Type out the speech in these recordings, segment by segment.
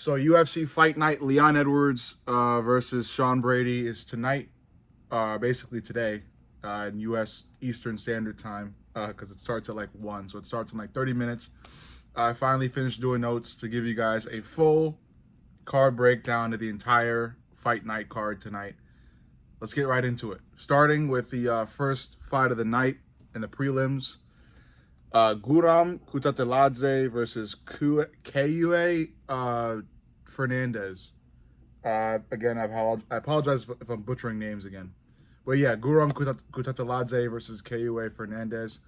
So UFC Fight Night, Leon Edwards versus Sean Brady is tonight, basically today, in U.S. Eastern Standard Time, because it starts at like 1, so it starts in like 30 minutes. I finally finished doing notes to give you guys a full card breakdown of the entire Fight Night card tonight. Let's get right into it. Starting with the first fight of the night in the prelims. Guram Kutateladze versus Kue Fernandez. Again, I apologize if I'm butchering names again. But yeah, Guram Kutateladze versus Kue Fernandez.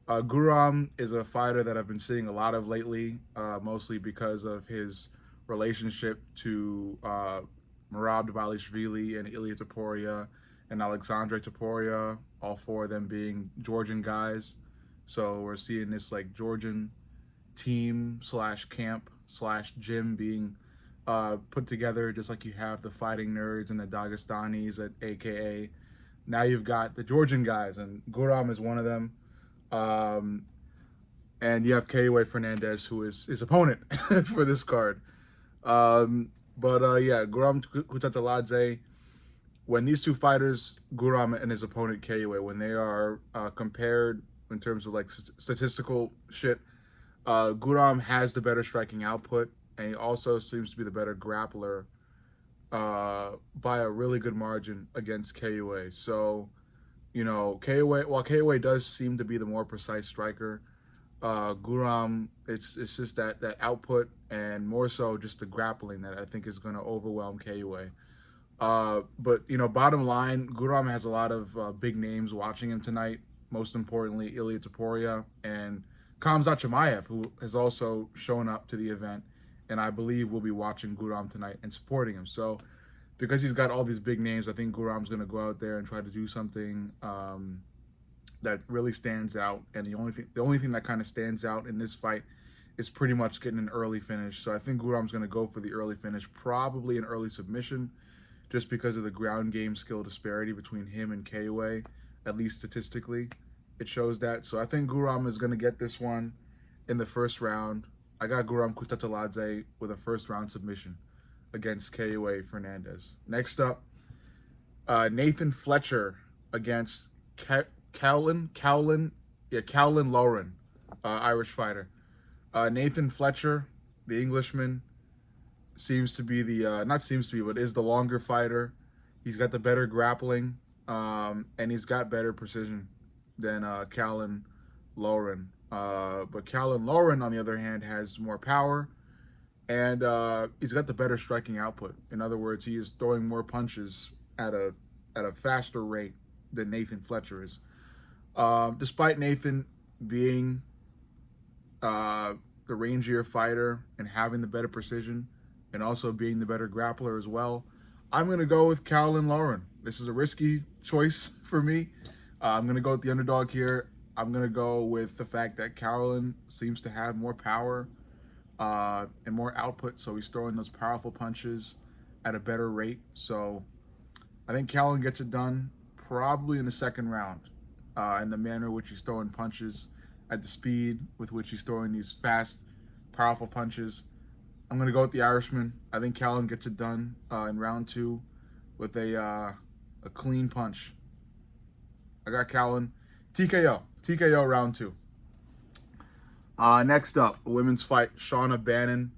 Guram is a fighter that I've been seeing a lot of lately, mostly because of his relationship to Merab Dvalishvili and Ilia Topuria and Alexandre Topuria, all four of them being Georgian guys. So we're seeing this like Georgian team slash camp slash gym being put together, just like you have the fighting nerds and the Dagestanis at AKA. Now you've got the Georgian guys, and Guram is one of them. And you have Kue Fernandez, who is his opponent for this card. Yeah, Guram Kutateladze, when these two fighters, Guram and his opponent Kue, when they are compared in terms of like statistical shit, Guram has the better striking output, and he also seems to be the better grappler by a really good margin against Kue. So, you know, while Kue does seem to be the more precise striker, Guram, it's just that output and more so just the grappling that I think is going to overwhelm Kue. But you know, bottom line, Guram has a lot of big names watching him tonight. Most importantly, Ilia Topuria and Khamzat Chimaev, who has also shown up to the event, and I believe will be watching Guram tonight and supporting him. So, because he's got all these big names, I think Guram's going to go out there and try to do something that really stands out. And the only thing that kind of stands out in this fight is pretty much getting an early finish. So I think Guram's going to go for the early finish, probably an early submission, just because of the ground game skill disparity between him and Kue. At least statistically, it shows that. So I think Guram is going to get this one in the first round. I got Guram Kutateladze with a first round submission against Kue Fernandez. Next up, Nathan Fletcher against Cowlin Lauren, Irish fighter. Nathan Fletcher, the Englishman, seems to be but is the longer fighter. He's got the better grappling, and he's got better precision than Cowlin Lauren. But Cowlin Lauren, on the other hand, has more power, and he's got the better striking output. In other words, he is throwing more punches at a faster rate than Nathan Fletcher is. Despite Nathan being the rangier fighter and having the better precision and also being the better grappler as well, I'm going to go with Cowlin Lauren. This is a risky choice for me. I'm going to go with the underdog here. I'm going to go with the fact that Cowlin seems to have more power and more output, so he's throwing those powerful punches at a better rate. So I think Cowlin gets it done probably in the second round, in the manner in which he's throwing punches, at the speed with which he's throwing these fast, powerful punches. I'm going to go with the Irishman. I think Cowlin gets it done in round 2 with a clean punch. I got Cowlin. TKO round 2. Next up, a women's fight, Shauna Bannon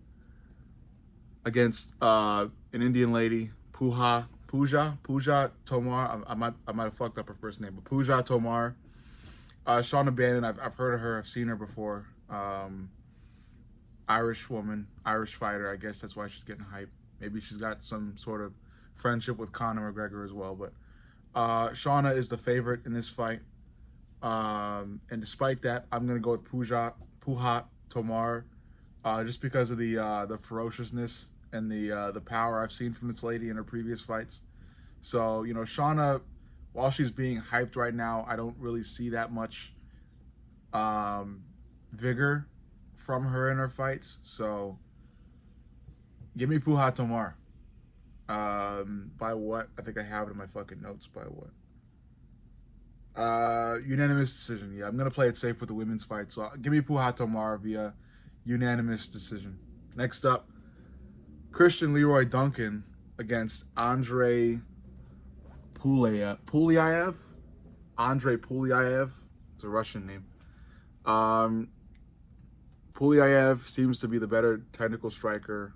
against an Indian lady, Pooja Tomar. I might have fucked up her first name, but Pooja Tomar. Shauna Bannon, I've heard of her. I've seen her before. Irish woman, Irish fighter. I guess that's why she's getting hype. Maybe she's got some sort of friendship with Conor McGregor as well. But Shauna is the favorite in this fight. And despite that, I'm gonna go with Pooja Tomar, just because of the ferociousness and the power I've seen from this lady in her previous fights. So, you know, Shauna, while she's being hyped right now, I don't really see that much vigor from her in her fights. So give me Pooja Tomar. By what? I think I have it in my fucking notes. By what? Unanimous decision. Yeah, I'm gonna play it safe with the women's fight. So give me Pooja Tomar via unanimous decision. Next up, Christian Leroy Duncan against Andre Pulyaev. Andre Pulyaev. It's a Russian name. Um, Pulyaev seems to be the better technical striker.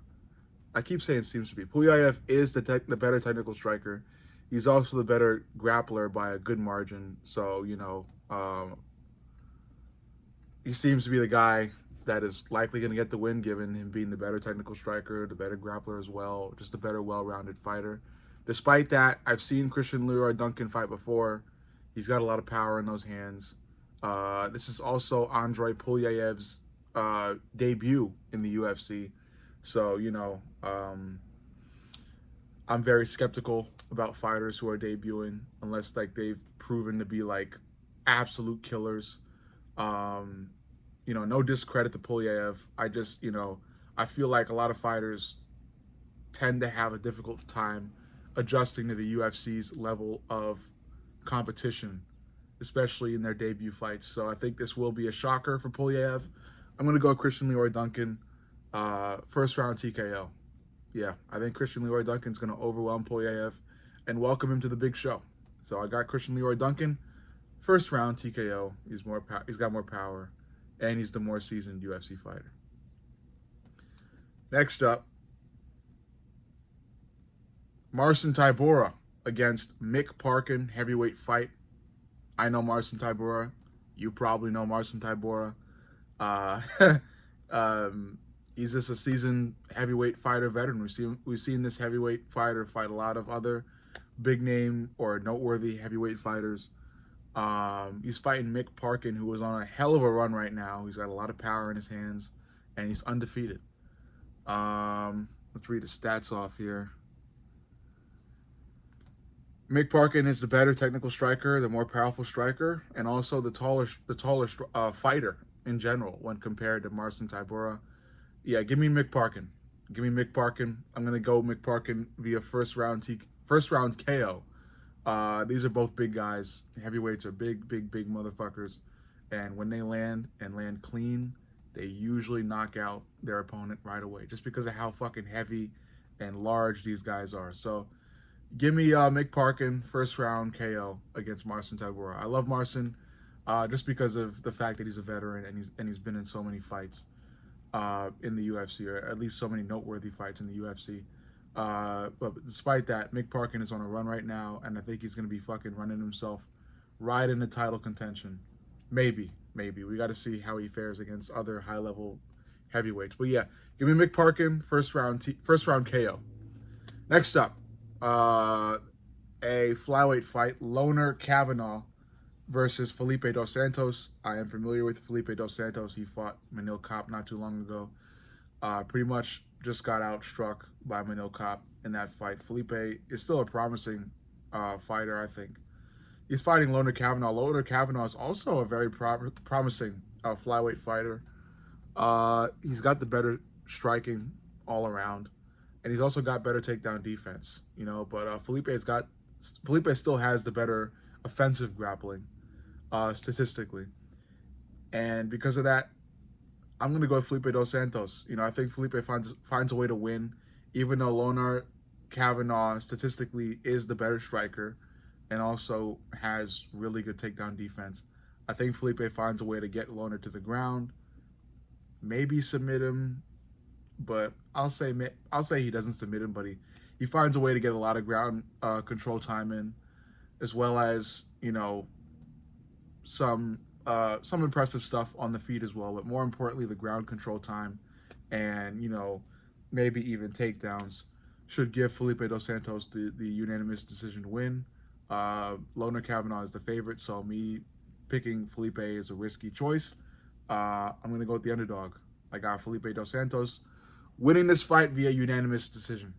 I keep saying seems to be. Pulyaev is the better technical striker. He's also the better grappler by a good margin. So, he seems to be the guy that is likely going to get the win, given him being the better technical striker, the better grappler as well, just a better, well-rounded fighter. Despite that, I've seen Christian Leroy Duncan fight before. He's got a lot of power in those hands. This is also Andrei Pulyaev's debut in the UFC. So, I'm very skeptical about fighters who are debuting unless like they've proven to be like absolute killers. Um, no discredit to Pulyaev. I feel like a lot of fighters tend to have a difficult time adjusting to the UFC's level of competition, especially in their debut fights. So I think this will be a shocker for Pulyaev. I'm going to go Christian Leroy Duncan, first round TKO. Yeah, I think Christian Leroy Duncan's going to overwhelm Pulyaev and welcome him to the big show. So I got Christian Leroy Duncan, first round TKO. He's got more power, and he's the more seasoned UFC fighter. Next up, Marcin Tybura against Mick Parkin, heavyweight fight. I know Marcin Tybura. You probably know Marcin Tybura. He's just a seasoned heavyweight fighter veteran. We've seen this heavyweight fighter fight a lot of other big name or noteworthy heavyweight fighters. He's fighting Mick Parkin, who is on a hell of a run right now. He's got a lot of power in his hands, and he's undefeated. Let's read the stats off here. Mick Parkin is the better technical striker, the more powerful striker, and also the taller fighter in general when compared to Marcin Tybura. Yeah, give me Mick Parkin. Give me Mick Parkin. I'm gonna go Mick Parkin via first round KO. These are both big guys. Heavyweights are big motherfuckers, and when they land clean, they usually knock out their opponent right away, just because of how fucking heavy and large these guys are. So, give me Mick Parkin first round KO against Marcin Tybura. I love Marcin, just because of the fact that he's a veteran and he's been in so many fights in the UFC, or at least so many noteworthy fights in the UFC. But despite that, Mick Parkin is on a run right now, and I think he's going to be fucking running himself right into title contention. Maybe. We got to see how he fares against other high-level heavyweights. But yeah, give me Mick Parkin, first round KO. Next up, a flyweight fight, Loner Kavanagh versus Felipe Dos Santos. I am familiar with Felipe Dos Santos. He fought Manil Kape not too long ago. Pretty much just got outstruck by Manil Kape in that fight. Felipe is still a promising fighter, I think. He's fighting Loner Kavanagh. Loner Kavanagh is also a very promising flyweight fighter. He's got the better striking all around, and he's also got better takedown defense. But Felipe still has the better offensive grappling, statistically, and because of that, I'm going to go with Felipe Dos Santos. I think Felipe finds a way to win, even though Loner Kavanagh statistically is the better striker and also has really good takedown defense. I think Felipe finds a way to get Loner to the ground, maybe submit him, but I'll say he doesn't submit him, but he finds a way to get a lot of ground control time in, as well as some impressive stuff on the feet as well, but more importantly, the ground control time and, maybe even takedowns should give Felipe Dos Santos the unanimous decision win. Loner Kavanagh is the favorite, so me picking Felipe is a risky choice. I'm going to go with the underdog. I got Felipe Dos Santos winning this fight via unanimous decision.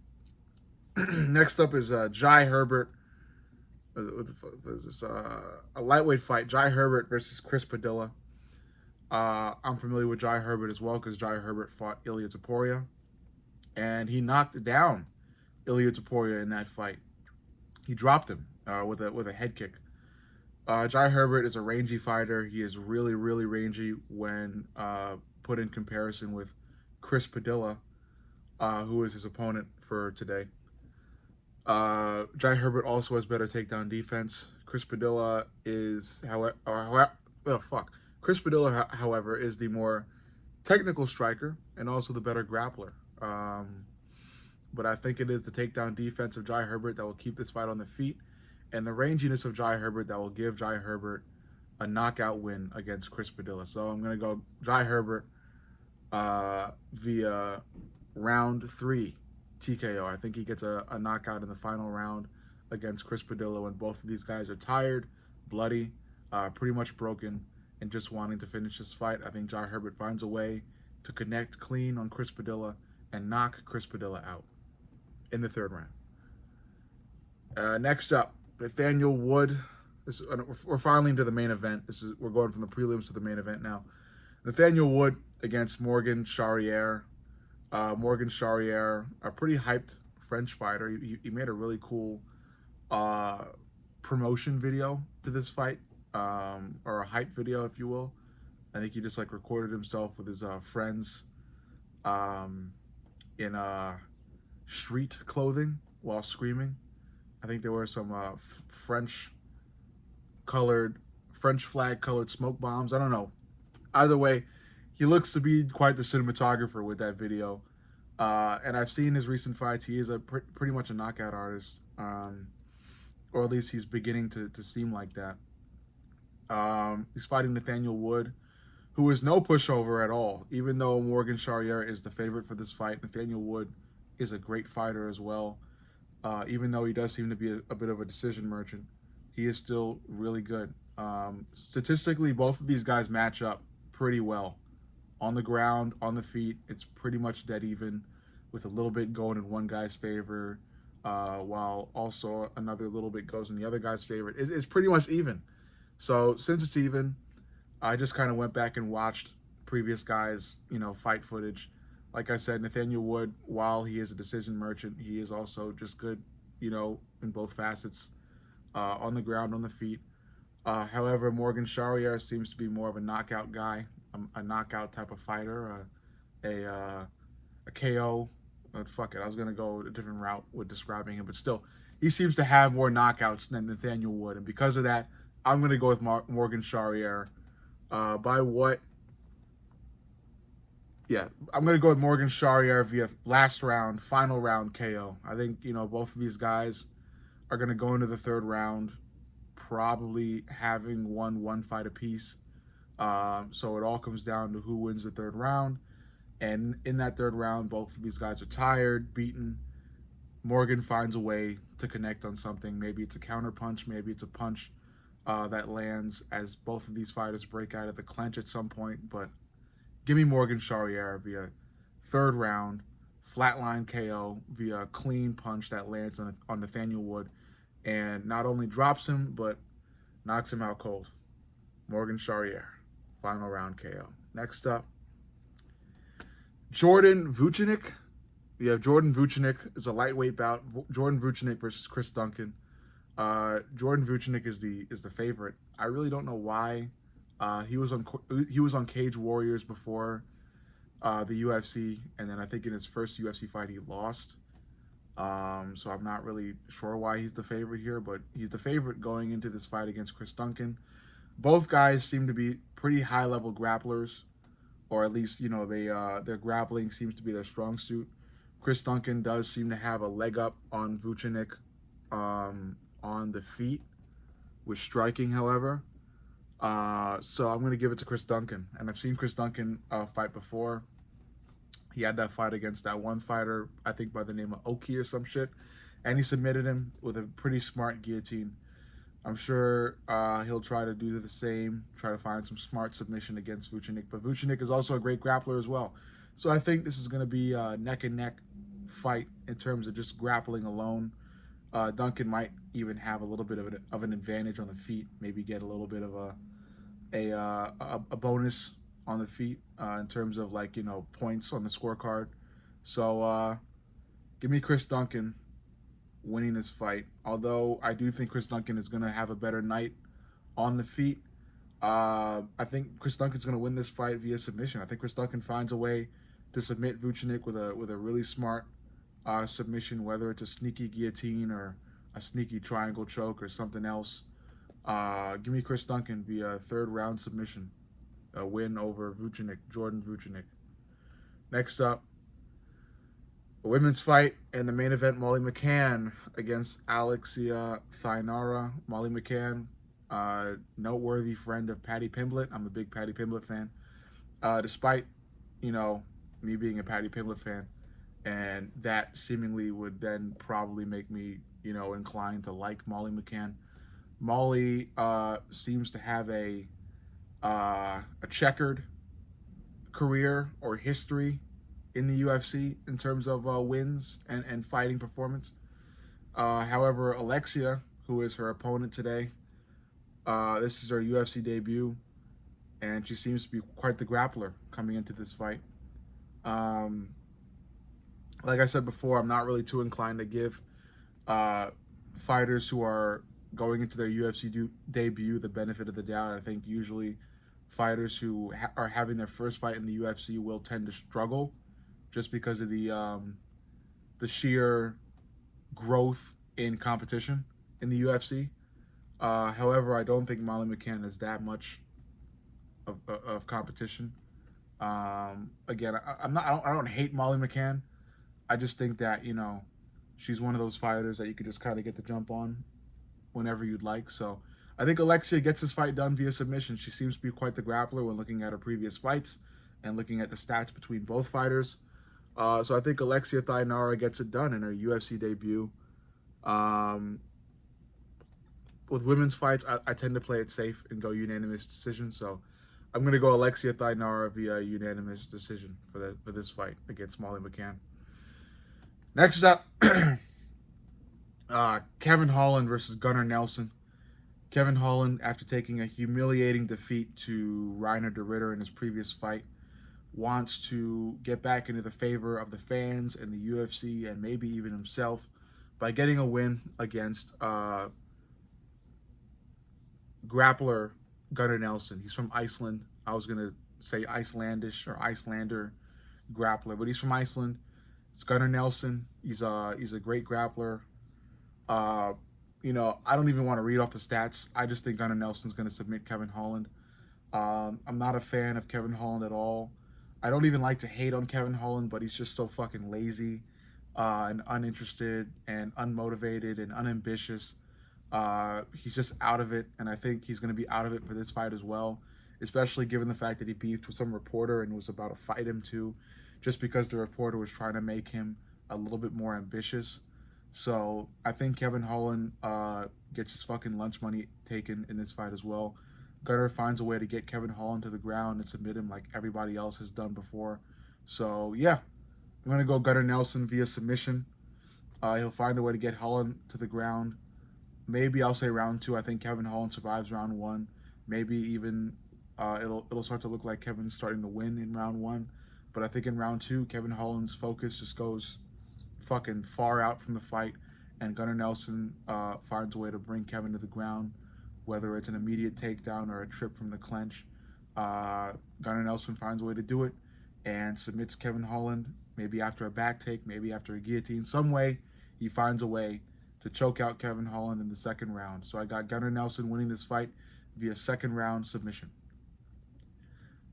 Next up is Jai Herbert. A lightweight fight, Jai Herbert versus Chris Padilla. I'm familiar with Jai Herbert as well because Jai Herbert fought Ilia Topuria, and he knocked down Ilia Topuria in that fight. He dropped him with a head kick. Jai Herbert is a rangy fighter. He is really rangy when put in comparison with Chris Padilla. who is his opponent for today. Jai Herbert also has better takedown defense. Chris Padilla is, Chris Padilla, however, is the more technical striker and also the better grappler. But I think it is the takedown defense of Jai Herbert that will keep this fight on the feet, and the ranginess of Jai Herbert that will give Jai Herbert a knockout win against Chris Padilla. So I'm going to go Jai Herbert via round 3 TKO. I think he gets a knockout in the final round against Chris Padilla when both of these guys are tired, bloody, pretty much broken, and just wanting to finish this fight. I think Jai Herbert finds a way to connect clean on Chris Padilla and knock Chris Padilla out in the 3rd round. Next up, Nathaniel Wood. We're finally into the main event. We're going from the prelims to the main event now. Nathaniel Wood against Morgan Charrière. Morgan Charrière, a pretty hyped French fighter. He made a really cool promotion video to this fight, or a hype video, if you will. I think he just like recorded himself with his friends in street clothing while screaming. I think there were some French flag colored smoke bombs. I don't know. Either way, he looks to be quite the cinematographer with that video. And I've seen his recent fights. He is pretty much a knockout artist, or at least he's beginning to seem like that. He's fighting Nathaniel Wood, who is no pushover at all. Even though Morgan Charrière is the favorite for this fight, Nathaniel Wood is a great fighter as well. Even though he does seem to be a bit of a decision merchant, he is still really good. Statistically, both of these guys match up pretty well. On the ground, on the feet, it's pretty much dead even, with a little bit going in one guy's favor, while also another little bit goes in the other guy's favor. It's pretty much even. So since it's even, I just kind of went back and watched previous guys, fight footage. Like I said, Nathaniel Wood, while he is a decision merchant, he is also just good, in both facets, on the ground, on the feet. However, Morgan Charrière seems to be more of a knockout guy, a knockout type of fighter, a KO. Fuck it, I was going to go a different route with describing him, but still, he seems to have more knockouts than Nathaniel Wood, and because of that, I'm going to go with Morgan Charrière. By what? Yeah, I'm going to go with Morgan Charrière via last round, final round KO. I think, both of these guys are going to go into the 3rd round probably having won one fight apiece. So it all comes down to who wins the 3rd round. And in that 3rd round, both of these guys are tired, beaten. Morgan finds a way to connect on something. Maybe it's a counter punch, maybe it's a punch that lands as both of these fighters break out of the clinch at some point. But give me Morgan Charrière via 3rd round, flatline KO via a clean punch that lands on Nathaniel Wood and not only drops him, but knocks him out cold. Morgan Charrière, final round KO. Next up, Jordan Vucinic. We have Jordan Vucinic is a lightweight bout. Jordan Vucinic versus Chris Duncan. Jordan Vucinic is the favorite. I really don't know why. He was on Cage Warriors before the UFC, and then I think in his first UFC fight he lost. So I'm not really sure why he's the favorite here, but he's the favorite going into this fight against Chris Duncan. Both guys seem to be pretty high-level grapplers, or at least their grappling seems to be their strong suit. Chris Duncan does seem to have a leg up on Vucinic on the feet with striking, however. So I'm going to give it to Chris Duncan. And I've seen Chris Duncan fight before. He had that fight against that one fighter, I think by the name of Oki or some shit. And he submitted him with a pretty smart guillotine. I'm sure he'll try to do the same, try to find some smart submission against Vucinic. But Vucinic is also a great grappler as well. So I think this is going to be a neck-and-neck fight in terms of just grappling alone. Duncan might even have a little bit of an advantage on the feet, maybe get a little bit of a bonus on the feet in terms of points on the scorecard. So give me Chris Duncan winning this fight. Although I do think Chris Duncan is going to have a better night on the feet. I think Chris Duncan's going to win this fight via submission. I think Chris Duncan finds a way to submit Vucinic with a really smart submission, whether it's a sneaky guillotine or a sneaky triangle choke or something else. Give me Chris Duncan via third round submission, a win over Vucinic, Jordan Vucinic. Next up, a women's fight in the main event: Molly McCann against Alexia Thainara. Molly McCann, noteworthy friend of Patty Pimblett. I'm a big Patty Pimblett fan. Despite, you know, me being a Patty Pimblett fan, and that seemingly would then probably make me, inclined to like Molly McCann. Molly seems to have a checkered career or history in the UFC in terms of wins and fighting performance. However, Alexia, who is her opponent today, this is her UFC debut, and she seems to be quite the grappler coming into this fight. Um, like I said before, I'm not really too inclined to give fighters who are going into their UFC debut the benefit of the doubt. I think usually fighters who are having their first fight in the UFC will tend to struggle just because of the sheer growth in competition in the UFC. However, I don't think Molly McCann has that much of competition. Again, I don't hate Molly McCann. I just think that she's one of those fighters that you could just kind of get the jump on whenever you'd like. So I think Alexia gets this fight done via submission. She seems to be quite the grappler when looking at her previous fights and looking at the stats between both fighters. So I think Alexia Thainara gets it done in her UFC debut. With women's fights, I tend to play it safe and go unanimous decision. So I'm going to go Alexia Thainara via unanimous decision for this fight against Molly McCann. Next up, Kevin Holland versus Gunnar Nelson. Kevin Holland, after taking a humiliating defeat to Reiner de Ritter in his previous fight, wants to get back into the favor of the fans and the UFC and maybe even himself by getting a win against grappler Gunnar Nelson. He's from Iceland. I was going to say Icelandish or Icelander grappler, but he's from Iceland. It's Gunnar Nelson. He's a great grappler. I don't even want to read off the stats. I just think Gunnar Nelson's going to submit Kevin Holland. I'm not a fan of Kevin Holland at all. I don't even like to hate on Kevin Holland, but he's just so fucking lazy and uninterested and unmotivated and unambitious. He's just out of it, and I think he's going to be out of it for this fight as well, especially given the fact that he beefed with some reporter and was about to fight him too, just because the reporter was trying to make him a little bit more ambitious. So I think Kevin Holland gets his fucking lunch money taken in this fight as well. Gunnar finds a way to get Kevin Holland to the ground and submit him like everybody else has done before. So yeah, I'm going to go Gunnar Nelson via submission. He'll find a way to get Holland to the ground. Maybe I'll say round 2. I think Kevin Holland survives round 1. Maybe even it'll start to look like Kevin's starting to win in round 1. But I think in round 2, Kevin Holland's focus just goes fucking far out from the fight, and Gunnar Nelson finds a way to bring Kevin to the ground, whether it's an immediate takedown or a trip from the clinch. Gunnar Nelson finds a way to do it and submits Kevin Holland, maybe after a back take, maybe after a guillotine. Some way he finds a way to choke out Kevin Holland in the second round. So I got Gunnar Nelson winning this fight via second round submission.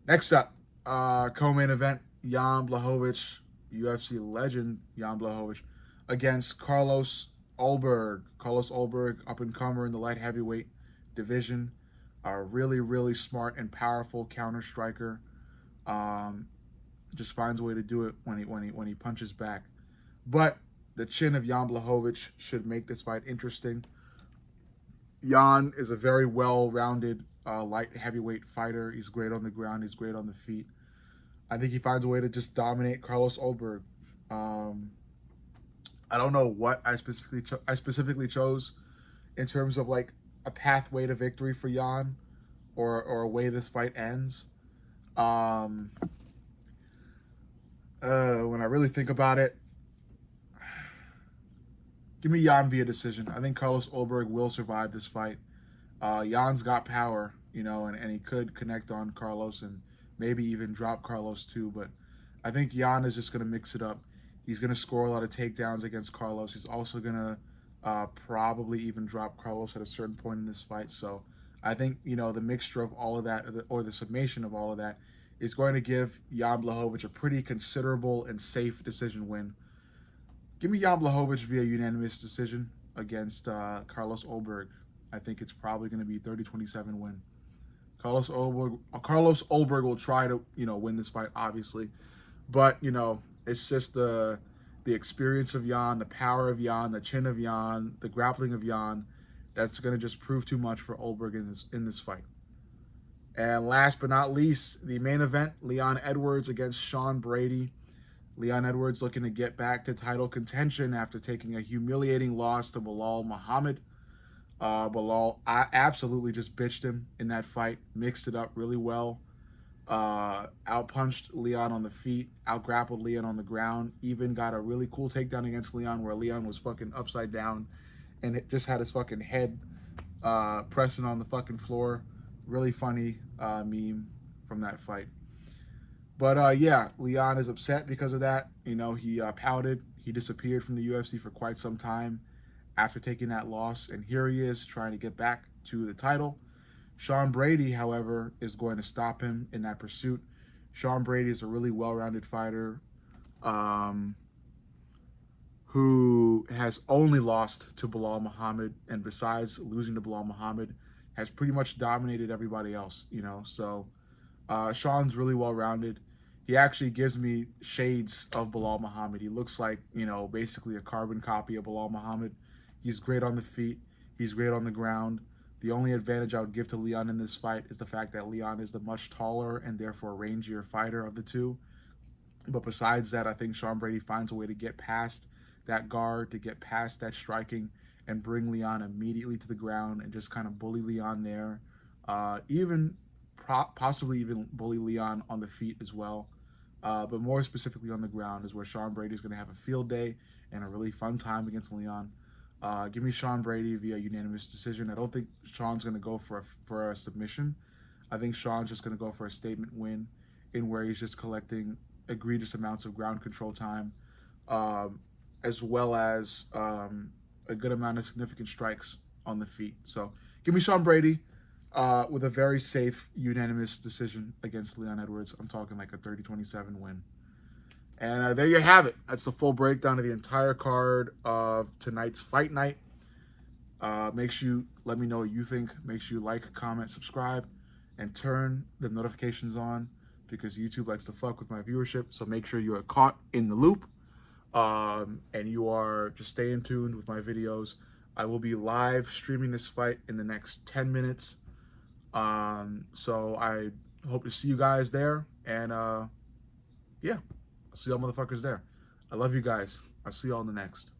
Next up, co-main event, Jan Blachowicz, UFC legend Jan Blachowicz, against Carlos Ulberg. Carlos Ulberg, up-and-comer in the light heavyweight division. A really, really smart and powerful counter striker. Just finds a way to do it when he punches back. But the chin of Jan Blachowicz should make this fight interesting. Jan is a very well-rounded light heavyweight fighter. He's great on the ground. He's great on the feet. I think he finds a way to just dominate Carlos Ulberg. I don't know what I specifically chose in terms of like a pathway to victory for Jan or a way this fight ends. When I really think about it, give me Jan via decision. I think Carlos Ulberg will survive this fight. Jan's got power, and he could connect on Carlos and maybe even drop Carlos too. But I think Jan is just going to mix it up. He's going to score a lot of takedowns against Carlos. He's also going to probably even drop Carlos at a certain point in this fight. So I think, the mixture of all of that, or the summation of all of that, is going to give Jan Blachowicz a pretty considerable and safe decision win. Give me Jan Blachowicz via unanimous decision against Carlos Ulberg. I think it's probably going to be 30-27 win. Carlos Ulberg will try to, win this fight, obviously. But, it's just the experience of Jan, the power of Jan, the chin of Jan, the grappling of Jan, that's going to just prove too much for Ulberg in this fight. And last but not least, the main event, Leon Edwards against Sean Brady. Leon Edwards looking to get back to title contention after taking a humiliating loss to Belal Muhammad. Belal absolutely just bitched him in that fight, mixed it up really well. Outpunched Leon on the feet, outgrappled Leon on the ground, even got a really cool takedown against Leon where Leon was fucking upside down and it just had his fucking head pressing on the fucking floor. Really funny meme from that fight. But yeah, Leon is upset because of that. He pouted. He disappeared from the UFC for quite some time after taking that loss, and here he is trying to get back to the title. Sean Brady, however, is going to stop him in that pursuit. Sean Brady is a really well-rounded fighter who has only lost to Belal Muhammad, and besides losing to Belal Muhammad, has pretty much dominated everybody else, So Sean's really well-rounded. He actually gives me shades of Belal Muhammad. He looks like, basically a carbon copy of Belal Muhammad. He's great on the feet. He's great on the ground. The only advantage I would give to Leon in this fight is the fact that Leon is the much taller and therefore rangier fighter of the two. But besides that, I think Sean Brady finds a way to get past that guard, to get past that striking, and bring Leon immediately to the ground and just kind of bully Leon there. Possibly even bully Leon on the feet as well. But more specifically on the ground is where Sean Brady is going to have a field day and a really fun time against Leon. Give me Sean Brady via unanimous decision. I don't think Sean's going to go for a submission. I think Sean's just going to go for a statement win in where he's just collecting egregious amounts of ground control time, as well as a good amount of significant strikes on the feet. So give me Sean Brady with a very safe unanimous decision against Leon Edwards. I'm talking like a 30-27 win. And there you have it. That's the full breakdown of the entire card of tonight's fight night. Make sure you let me know what you think. Make sure you like, comment, subscribe, and turn the notifications on because YouTube likes to fuck with my viewership. So make sure you are caught in the loop and you are just staying tuned with my videos. I will be live streaming this fight in the next 10 minutes. So I hope to see you guys there. And yeah. I'll see y'all motherfuckers there. I love you guys. I'll see y'all in the next.